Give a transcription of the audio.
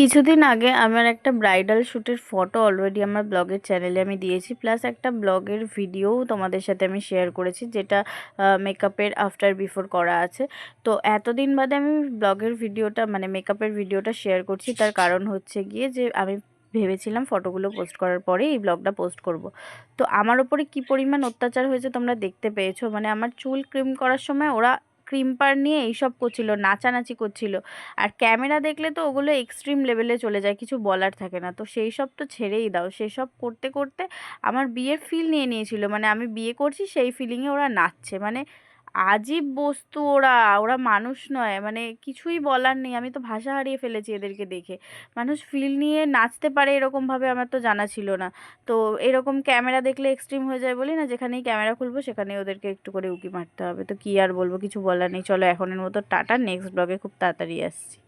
কিছুদিন আগে আমার একটা ব্রাইডাল শ্যুটের ফটো অলরেডি আমার ব্লগের চ্যানেলে আমি দিয়েছি, প্লাস একটা ব্লগের ভিডিও তোমাদের সাথে আমি শেয়ার করেছি, যেটা মেকআপের আফটার বিফোর করা আছে। তো এতদিন বাদে আমি ব্লগের ভিডিওটা মানে মেকআপের ভিডিওটা শেয়ার করছি। তার কারণ হচ্ছে গিয়ে যে আমি ভেবেছিলাম ফটোগুলো পোস্ট করার পরে এই ব্লগটা পোস্ট করব। তো আমার ওপরে কি পরিমাণ অত্যাচার হয়েছে তোমরা দেখতে পেয়েছো। মানে আমার চুল ক্রিম করার সময় ওরা ক্রিম্পার নিয়ে এইসব করছিল, নাচানাচি করছিল। আর ক্যামেরা দেখলে তো ওগুলো এক্সট্রিম লেভেলে চলে যায়, কিছু বলার থাকে না। তো সেই সব তো ছেড়েই দাও, সেই সব করতে করতে আমার বিয়ের ফিল নিয়ে নিয়েছিল। মানে আমি বিয়ে করছি সেই ফিলিংয়ে ওরা নাচছে। মানে আজীব বস্তু ওরা, ওরা মানুষ নয়। মানে কিছুই বলার নেই, আমি তো ভাষা হারিয়ে ফেলেছি এদেরকে দেখে। মানুষ ফিল নিয়ে নাচতে পারে এরকমভাবে আমার তো জানা ছিল না। তো এরকম ক্যামেরা দেখলে এক্সট্রিম হয়ে যায় বলি না, যেখানেই ক্যামেরা খুলবো সেখানেই ওদেরকে একটু করে উকি মারতে হবে। তো কি আর বলবো, কিছু বলার নেই। চলো এখনের মতো টাটা, নেক্সট ব্লগে খুব তাড়াতাড়ি আসছি।